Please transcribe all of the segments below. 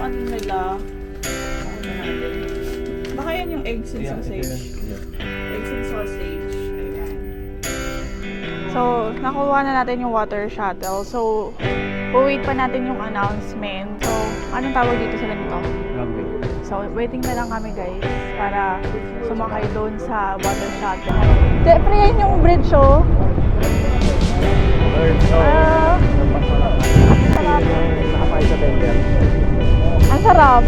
yung ano nila. Baka yan yung eggs and sausage. Eggs and sausage. Ayan. So, nakuha na natin yung water shuttle. So, wait pa natin yung announcement. So, anong tawag dito sa ganito? Runway. So, waiting na lang kami guys para sumakay doon sa water shuttle. Siyempre yan yung bridge, oh. Sarap. Nakapay sa tender. Ang sarap.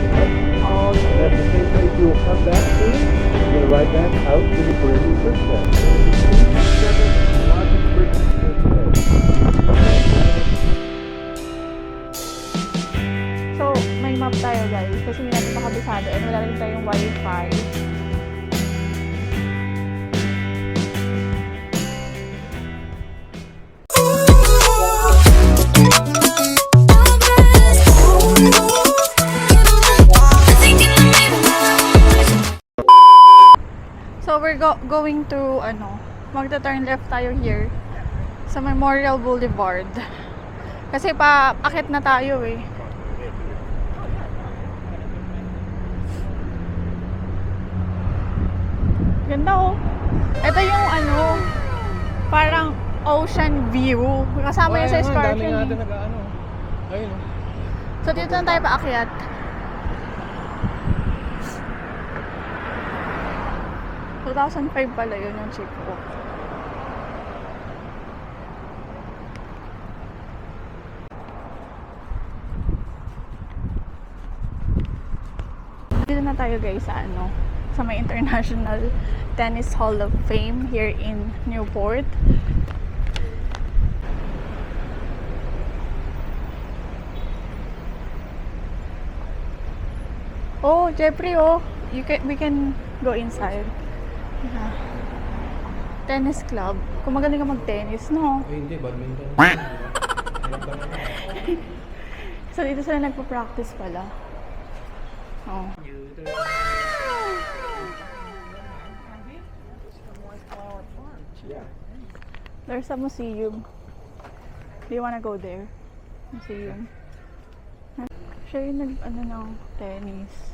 At the same time, you come back to, you ride back out to the Peruvian princess. So, may map tayo guys kasi hindi natin makabisado and wala rin tayong wifi. So, we're going to, magta-turn left tayo here sa Memorial Boulevard. Kasi paakit na tayo eh. Ganda oh. Ito yung parang ocean view. Kasama yun sa escarpment. Dami natin nag-ano. Ayun. So, dito na tayo paakyat. $2,500 pala yun yung cheap ko. Dito na tayo guys sa may International Tennis Hall of Fame here in Newport. Oh, Jeffrey, we can go inside. Yeah. Tennis club. Kung magaling ka mag-tennis, no? Hindi, badminton. So, dito sila nagpa-practice pala. Oh. There's a museum. Do you wanna go there? Museum. Siya yung ng tennis.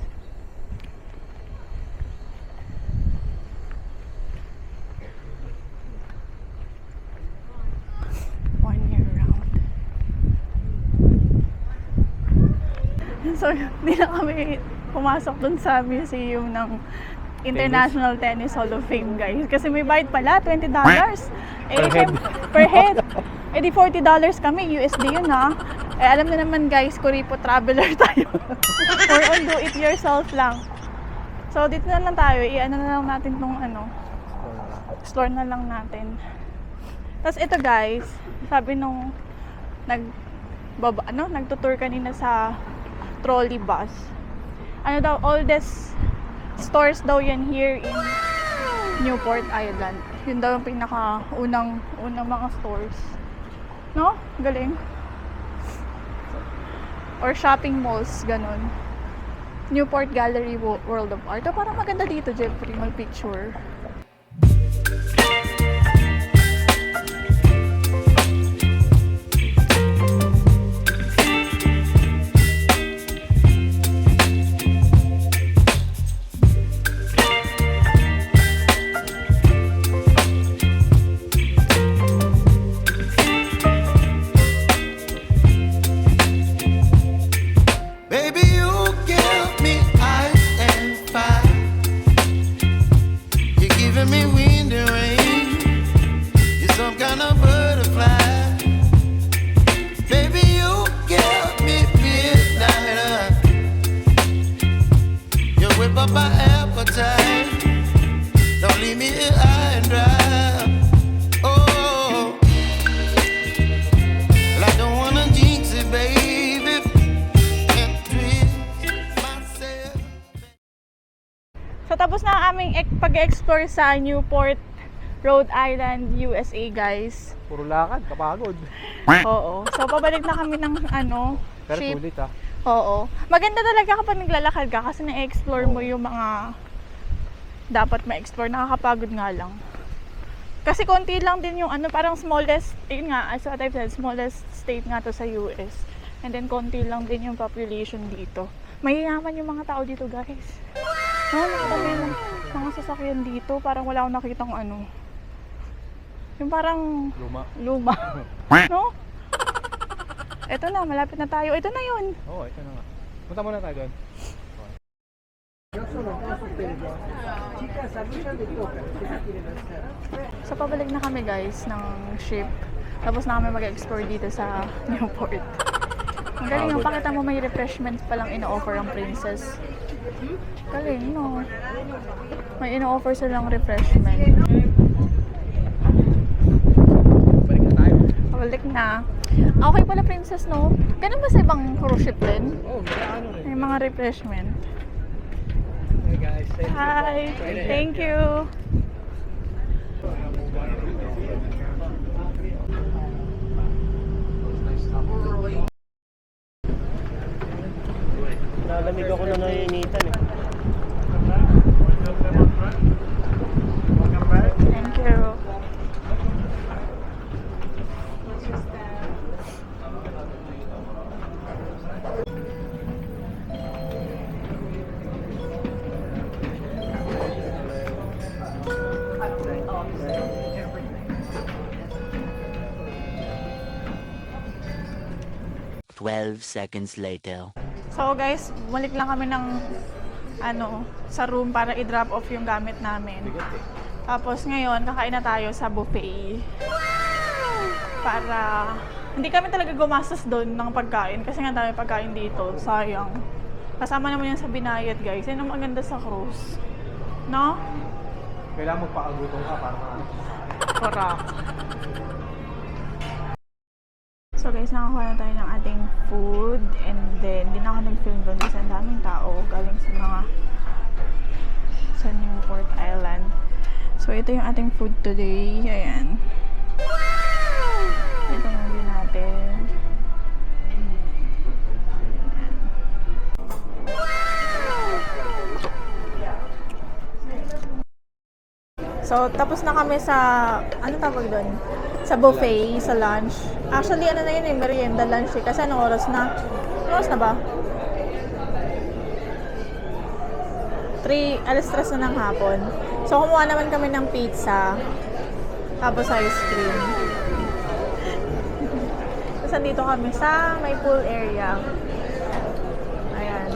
So, hindi na kami pumasok dun sa museum ng International Tennis Hall of Fame, guys. Kasi may bayad pala, $20. Per head. Eh di $40 kami, USD yun ha. Eh alam na naman guys, Kuripo traveler tayo. Or on do it yourself lang. So, dito na lang tayo. I-ano na lang natin tong explore na lang natin. Tapos ito guys, sabi nung nagtutour kanina sa trolley bus. Oldest stores daw yan here in Newport Island. Yun daw yung pinaka-unang mga stores. No? Galing. Or shopping malls, ganun. Newport Gallery World of Art. Parang maganda dito, Jeffrey, mag-picture. So, tapos na ang aming pag-explore sa Newport, Rhode Island, USA, guys. Puro lakad, kapagod. Oo. So, pabalik na kami ng Pero ship. sulit Oo. Maganda talaga kapag naglalakad ka kasi na-explore mo yung mga dapat ma-explore. Nakakapagod nga lang. Kasi konti lang din yung parang smallest, yun nga, as what I've said, smallest state nga to sa US. And then konti lang din yung population dito. Mayayaman yung mga tao dito, guys. No, nakita mo yung mga sasakyan dito. Parang wala akong nakitang ano. Yung parang luma. No? Ito na, malapit na tayo. Ito na yun. Oo, ito na nga. Punta muna tayo doon. So, pabalik na kami guys ng ship. Tapos na kami mag-explore dito sa Newport. Ang galing yung pakita mo may refreshments palang ino-offer ang Princess. Galing, no? May ino-offer silang refreshment. Balik na tayo. Pabalik na. Okay pala Princess, no? Ganun ba sa ibang cruise ship din? Oo, ano rin. May mga refreshment. Hey guys, Hi! Thank you! Nalamig ako na naiinitan eh. Thank you. Twelve seconds later. So guys, bumalik lang kami ng sa room para i-drop off yung gamit namin. Tapos ngayon, kakain na tayo sa buffet. Para hindi kami talaga gumastos doon ng pagkain kasi nga dami pagkain dito. Sayang. Kasama naman yan sa binayad, guys. Yan ang maganda sa cruise. No? Kailangan magpakagutom ka para Correct. So guys, nakakuha na tayo ng ating food and then hindi na ako nag-film doon kasi ang daming tao galing sa Newport Island. So ito yung ating food today. Ayan. Ito yung view natin. So, tapos na kami sa, ano tawag doon? Sa buffet, sa lunch. Actually, ano na yun eh, merienda lunch eh. Kasi anong oras na? Anong oras na ba? 3:00 na ng hapon. So, kumuha naman kami ng pizza. Tapos ice cream. Tapos andito kami sa may pool area. Ayan.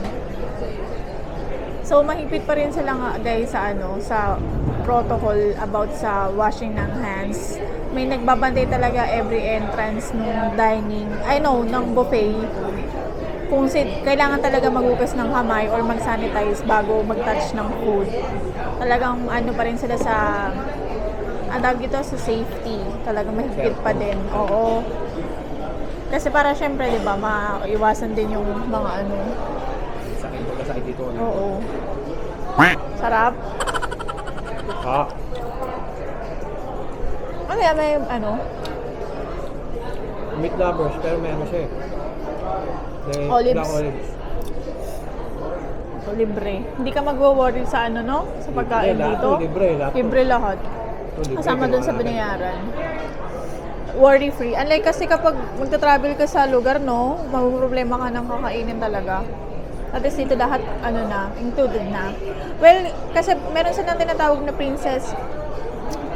So, mahigpit pa rin sila nga, guys, sa protocol about sa washing ng hands. May nagbabantay talaga every entrance ng dining, ng buffet. Kung kailangan talaga maghugas ng kamay or mag-sanitize bago mag-touch ng food. Talagang pa rin sila sa sa safety. Talagang mahigpit pa din. Oo. Kasi para syempre, 'di ba, maiwasan din yung mga sakit dito. Oo. Sarap. Ha? Ano yan? May Meat lovers, pero may siya eh. May Olives. black olives. So, libre. Hindi ka magwo-worry sa sa pagkain Libre, dito. lahat. Libre lahat. Libre, Kasama dun sa kailangan. binayaran. Worry free. Unlike kasi kapag magta-travel ka sa lugar, problema ka ng kakainin talaga. At least dito lahat, included na. Well, kasi meron silang tinatawag na Princess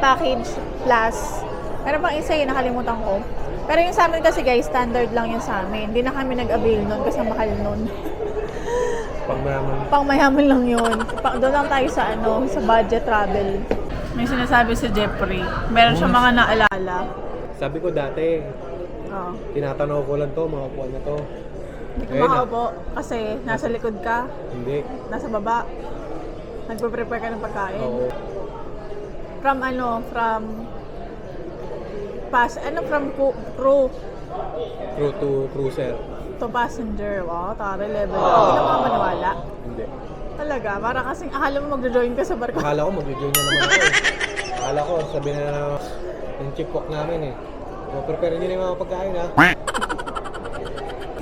Package Plus. Meron pang isa yun, nakalimutan ko. Pero yung sa amin kasi guys, standard lang yun sa amin. Hindi na kami nag-avail nun kasi mahal nun. Pangmayaman. Pangmayaman lang yun. Doon lang tayo sa sa budget travel. May sinasabi si Jeffrey. Meron siya mga naalala. Sabi ko dati, Oh. tinatanaw ko lang to, mga kuwan na to. Hindi ka Ayun na. makaupo kasi nasa likod ka, Hindi. nasa baba. Nagpe-prepare ka ng pagkain. Oo. From crew Crew to cruiser. to passenger. Wow, tara level. Hindi ka makapaniwala. Hindi. Talaga, para kasing akala mo magjo-join ka sa barko. Akala ko mag-join na naman ako eh. Akala ko, sabi na yung chip walk namin eh. Prepare nyo na yung mga pagkain ha.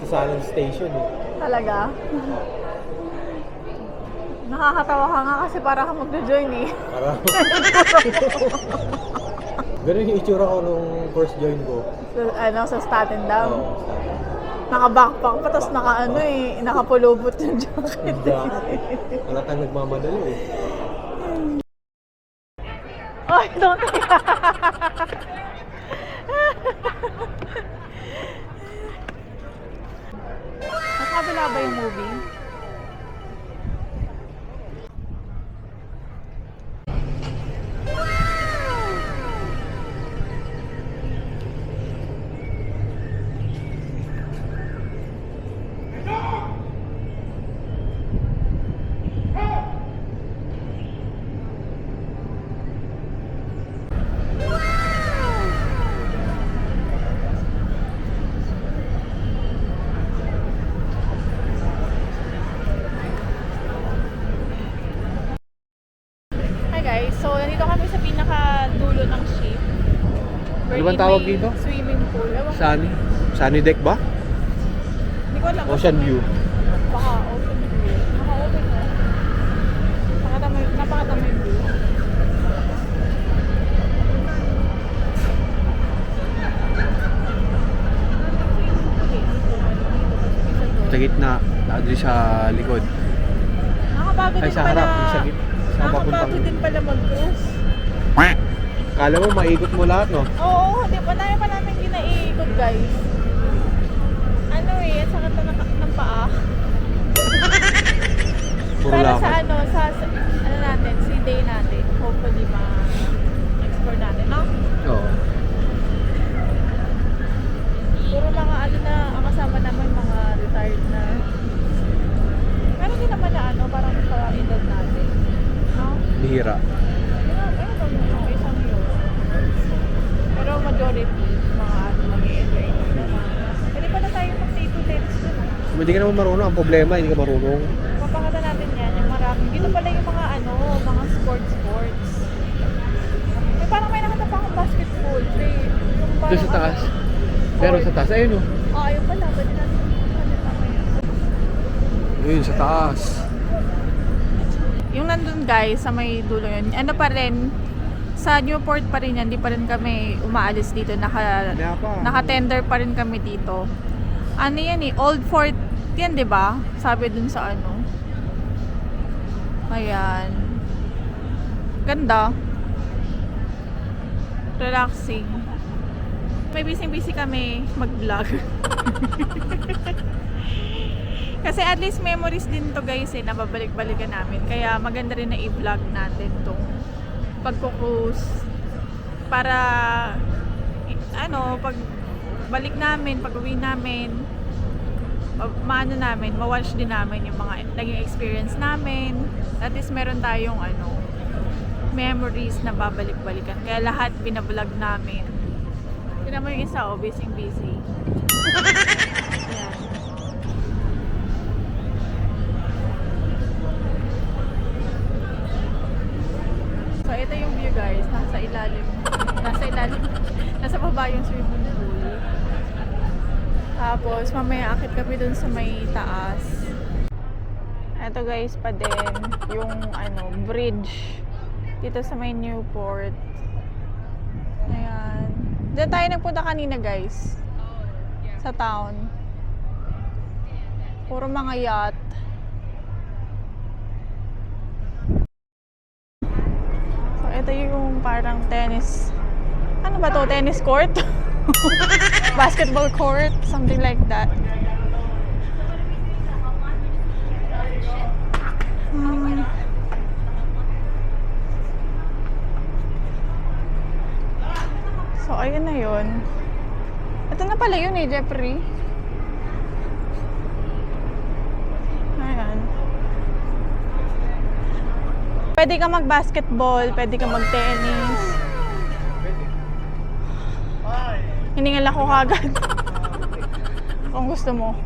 Sa Salem Station eh. Talaga. Nakakatawa ka nga kasi para ka magjo-join eh. Parang... Ganun yung itsura ko nung first join ko. Sa Staten Dam. Oo. Naka-backpack pa, tapos nakapulubot yung jacket. Halatang nagmamadali eh. Ay, don't Nakabila ba yung movie? Hi guys, so nandito kami sa pinaka-dulo ng ship. Ano bang tawag May dito? Swimming pool. Ewan ko. Sunny? Sunny deck ba? Hindi ko alam. Ocean view. Baka open view. Naka-open na. Napakatama yung view. Sa gitna, doon sa likod. Nakapagod Ay, din sa pala. harap, sa gitna. Sa Nakapagod papuntang- din pala mag-cruise. Kala mo maikot mo lahat, no? Oo, di ba? Dami pa namin ginaiikot guys. Ano eh, at saka ng paa. Puro Para lakad. sa ano natin, si day natin. Hopefully ma-explore natin, no? Oo. Puro mga ang kasama naman mga retired na. Pero hindi naman na parang pa-edad natin. No? Bihira. Mga isang yun. Pero majority, mga mag-i-enjoy naman. Pwede pala tayo mag-day to tennis dun. Hindi ka naman marunong. Ang problema, hindi ka marunong. Papakita natin yan, yung marami. Dito pala yung mga mga sports. May parang may nakita pa akong basketball. Yung parang, Doon sa taas. Pero sa taas, ayun, oh. Ayun pala. Pwede natin mamaya. Ayun, sa taas. Yung nandun guys, sa may dulo yun, ano pa rin, sa Newport pa rin yan, di pa rin kami umaalis dito, naka-tender pa rin kami dito. Ano yan eh, Old Fort yan, di ba? Sabi dun sa ano. Ayan. Ganda. Relaxing. May busy kami mag-vlog. Kasi at least memories din to guys eh, nababalik-balikan namin. Kaya maganda rin na i-vlog natin tong pagko-cruise. Para, pag balik namin, pag uwi namin, ma-watch din namin yung mga naging experience namin. At least meron tayong memories na babalik-balikan. Kaya lahat binablog namin. Tignan mo yung isa, busy. Ayan. So, ito yung view guys. Nasa ilalim. Nasa baba yung swimming pool. Tapos, mamaya akit kami dun sa may taas. Ito guys pa din, yung bridge. Dito sa may Newport. Ayan. Diyan tayo nagpunta kanina guys. Sa town. Puro mga yacht. So, ito yung parang tennis. Ano ba to? Tennis court? Basketball court? Something like that. So, ayun na yun. Ito na pala yun eh, Jeffrey. Ayan. Pwede ka mag-basketball, pwede ka mag-tennis. Hiningal ako kagad. Kung gusto mo.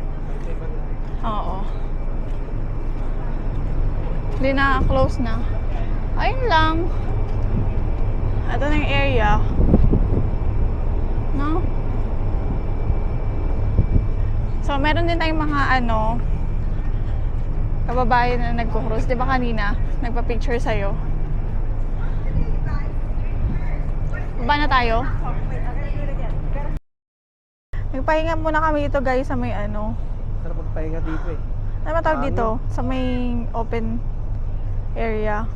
Oo. Hindi na, close na. Ayun lang. Ito na yung area. No? So, meron din tayong mga kababayan na nagko-cruise. Di ba kanina, nagpa-picture sa'yo? Baba na tayo? Magpahinga muna kami dito guys sa may ano. Sarap magpahinga dito eh. Ano ba tawag dito? Sa may open area.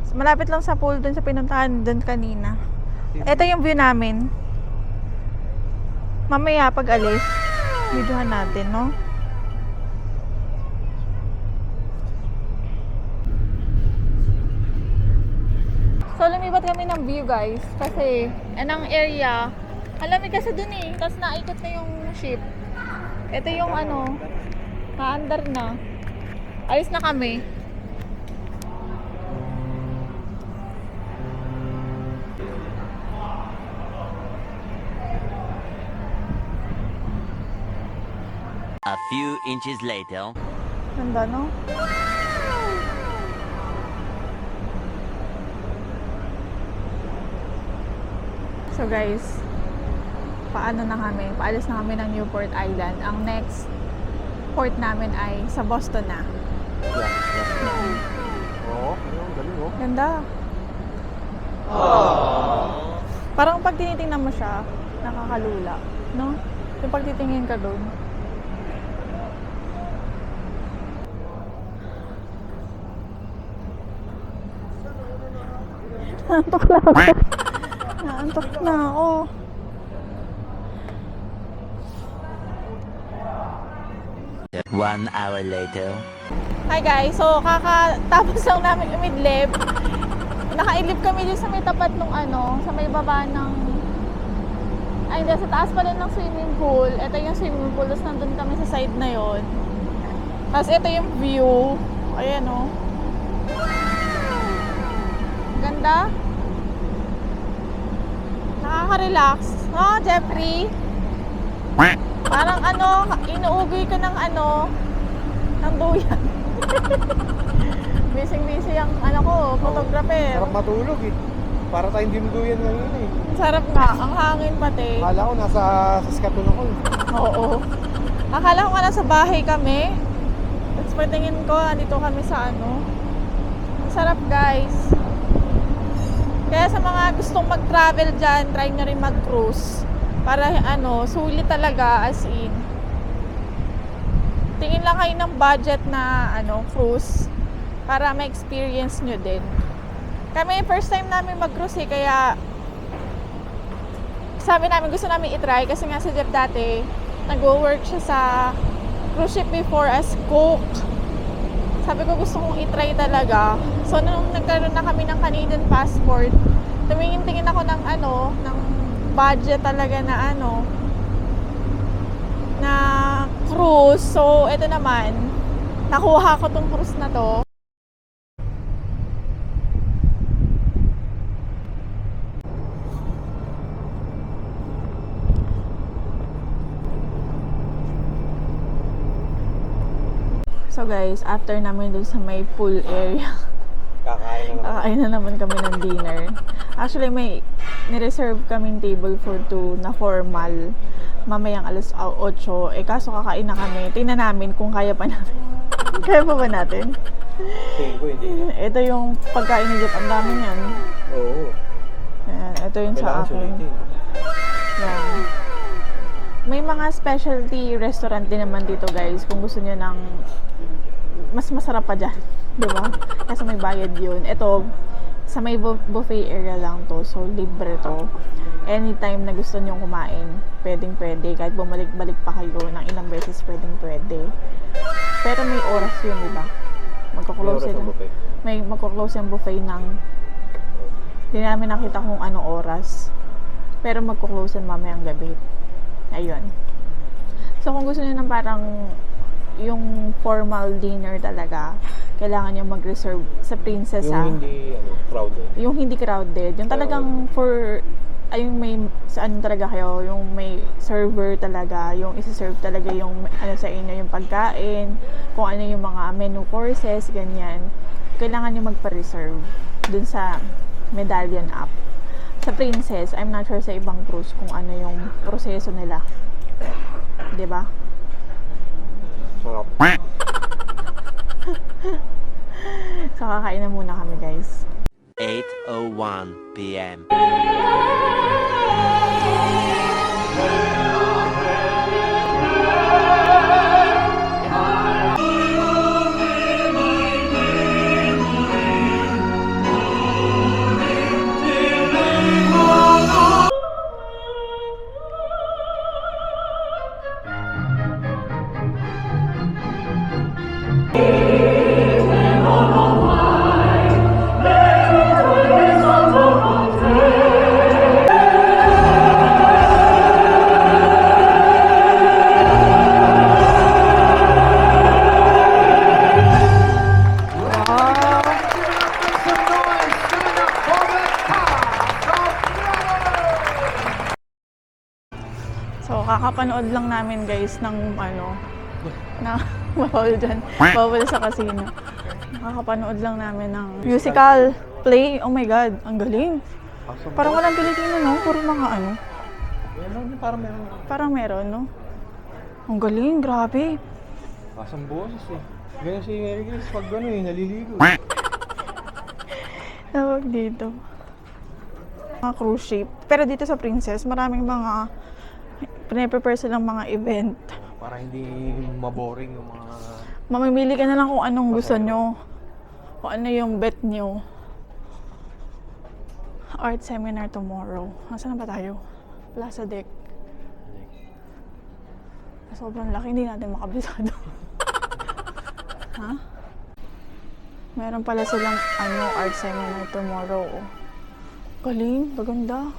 So, malapit lang sa pool dun sa pinuntahan dun kanina. Ito yung view namin. Mamaya pag alis, videohan natin, no? So, lumibat kami ng view, guys. Kasi, anong area, alamig kasi dun eh. Tapos naikot na yung ship. Ito yung ano, naandar na. Alis na kami. A few inches later. Ganda, no? So guys, paano na kami? Paalis na kami ng Newport Island. Ang next port namin ay sa Boston na. Oo, galing oh. Ganda. Parang pag tinitingnan mo siya, nakakalula. No? Yung pag titingin ka doon. Naantok na ako. Naantok na ako. One hour later. Hi guys, so kakatapos lang namin umidlip. Nakaidlip kami dito sa may tapat nung ano, sa may baba ng ay hindi, sa taas pala ng swimming pool. Ito yung swimming pool, tapos nandun kami sa side na yon. Tapos ito yung view. Ayan o. Ganda. Nakaka-relax. Oh, Jeffrey. Parang ano, inuugoy ka ng ano, ng duyan. Busy-busy ang ano ko, photographer. Sarap matulog eh. Para tayong dinuduyan ngayon eh. Sarap nga, ang hangin pati. Akala ko nasa Saskatoon ako eh. Oo. Akala ko nga nasa bahay kami. Tapos pagtingin ko, andito kami sa ano. Ang sarap guys. Kaya sa mga gustong mag-travel dyan, try nyo rin mag-cruise. Para ano, sulit talaga as in. Tingin lang kayo ng budget na ano, cruise. Para ma-experience nyo din. Kami, first time namin mag-cruise eh, kaya sabi namin, gusto namin itry kasi nga si Jeff dati, nag-work siya sa cruise ship before as cook. Sabi ko, gusto kong itry talaga. So, nung nagkaroon na kami ng Canadian passport, tumingin-tingin ako ng ano, ng budget talaga na ano, na cruise. So, ito naman, nakuha ko tong cruise na to. So guys, after namin dun sa may pool area, kakain na naman kami ng dinner. Actually, may nireserve kaming table for two na formal mamayang alas 8. Eh kaso kakain na kami. Tingnan namin kung kaya pa natin. Kaya pa ba natin? Tingin ko hindi. Ito yung pagkain ni Jeff. Ang dami niyan. Oo. Ayan, ito yung sa Kailangan akin. sulitin. Yan. May mga specialty restaurant din naman dito guys. Kung gusto niyo ng mas masarap pa dyan. Diba? Kasi may bayad yun. Ito, sa may buffet area lang to. So, libre to. Anytime na gusto nyo kumain, pwedeng-pwede. Kahit bumalik-balik pa kayo ng ilang beses, pwedeng-pwede. Pero may oras yun, diba? Magkuklose sila. May magkuklose yung buffet ng hindi namin nakita kung anong oras. Pero magkuklose mamayang gabi. Ayun. So, kung gusto nyo ng parang yung formal dinner talaga, kailangan nyo mag-reserve sa Princess. Yung hindi crowded. Yung hindi crowded. Yung talagang for, ay yung may, saan talaga kayo, yung may server talaga, yung isi-serve talaga yung ano sa inyo, yung pagkain, kung ano yung mga menu courses, ganyan. Kailangan nyo magpa-reserve dun sa Medallion app. Sa Princess, I'm not sure sa ibang cruise kung ano yung proseso nila. 'Di ba? Sarap. So, kakain na muna kami, guys. 8:01 p.m. kakapanood lang namin guys ng ano, na bawal dyan, bawal sa casino. Nakakapanood lang namin ng musical play. Oh my God, ang galing. Parang walang Pilipino, no? Puro mga ano. Parang meron. Parang meron, no? Ang galing, grabe. Pasang boses eh. Ganyan si Mary Grace pag gano'n eh, naliligo. Tawag dito. Mga cruise ship. Pero dito sa Princess, maraming mga pinaprepare silang mga event. Para hindi maboring yung mga... Mamimili ka na lang kung anong gusto nyo. Kung ano yung bet nyo. Art seminar tomorrow. Nasaan na ba tayo? Plaza Deck. Sobrang laki, hindi natin makabisado. Ha? Meron pala silang ano, art seminar tomorrow. Oh. Galing, maganda.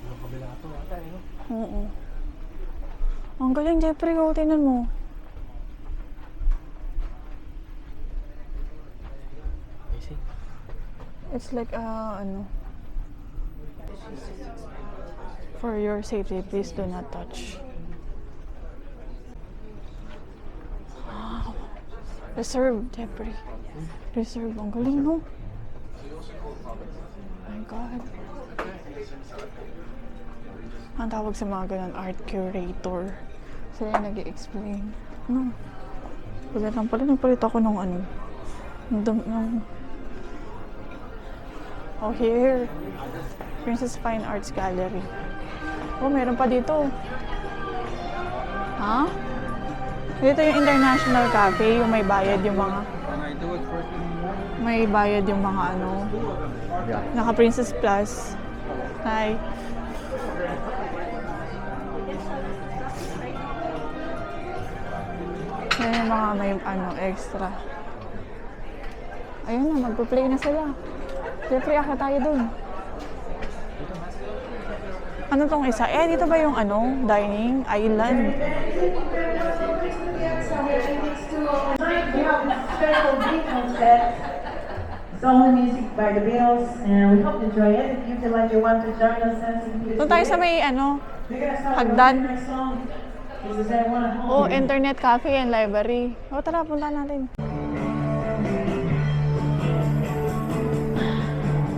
Ang kabila ito yata eh, no? Oo. Ang galing, Jeffrey. Oh, tingnan mo. I see. It's like, ano. For your safety, please do not touch. Wow. Reserve, Jeffrey. Reserve. Ang galing, no? Oh my God. Ang tawag sa mga ganun, art curator. Sila yung nag-i-explain. Ano? Wala lang pala, nagpalit ako nung ano. Oh, here. Princess Fine Arts Gallery. Oh, meron pa dito. Ha? Dito yung International Cafe, yung may bayad yung mga... May bayad yung mga ano. Naka Princess Plus. Hi. Yan yung mga may ano, extra. Ayun na, magpa-play na sila. Siyempre, akit tayo dun. Ano tong isa? Eh, dito ba yung ano, dining island? Soul music by the Beatles, and we hope you enjoy it. If you feel like you want to join us, please. Doon tayo sa may ano, We're gonna start hagdan. with the next song. This is Everyone at Home. Oh, internet cafe and library. O, tara, punta natin.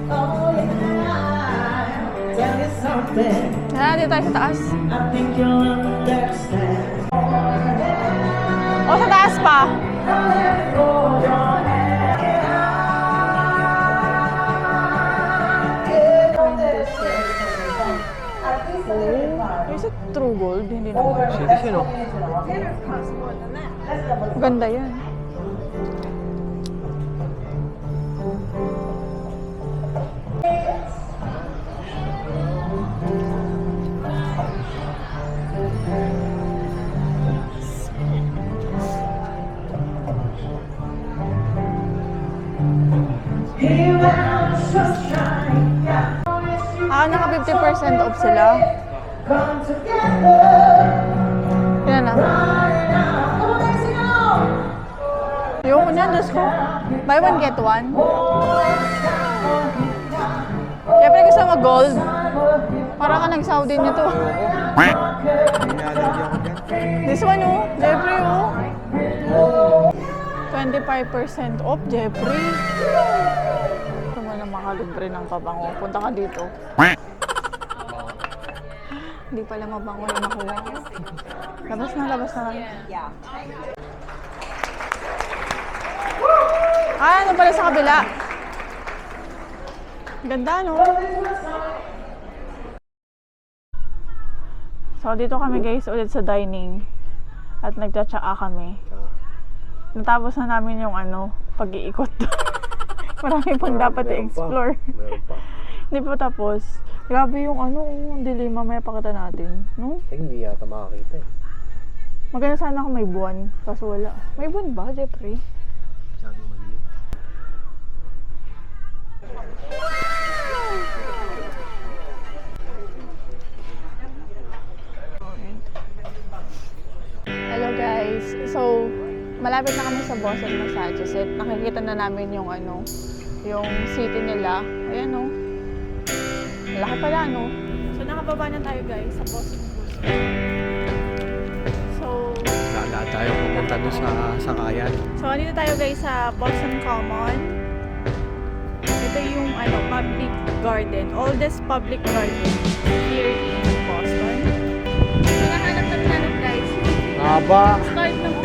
Oh, yeah. Tell you something. Tara, dito tayo sa taas. I think you'll understand. O, sa taas pa. Is it true gold? Hindi naman. City siya, no? Ganda yan. Naka 50% off sila. Yan na. Yung una, Diyos ko. Buy one, get one. Siyempre gusto mo gold. Para ka nag-Saudi nito. This one, oh. Jeffrey, oh. 25% off, Jeffrey. Gusto mo na makalibre ng pabango. Punta ka dito. Hindi pala mabango yung nakuha. Labas na lang. Ano pala sa kabila? Ganda, no? So, dito kami guys ulit sa dining. At nagtsatsaa kami. Natapos na namin yung ano, pag-iikot. Marami pang dapat i-explore. Meron pa. Hindi pa tapos. Grabe yung ano, ang dilim, mamaya pakita natin. No? Eh, hindi yata makakita eh. Maganda sana kung may buwan. Kaso wala. May buwan ba, Jeffrey? Masyado maliit. Hello guys. So, malapit na kami sa Boston, Massachusetts. Nakikita na namin yung ano, yung city nila. Ayan, no? Malaki pala, no? So, nakababa na tayo guys sa Boston Bus. So, Lala tayo pupunta doon sa sakayan. dito tayo guys sa Boston Common. Ito yung public garden, oldest public garden here in Boston. So, nahanap natin guys. Haba. Start ng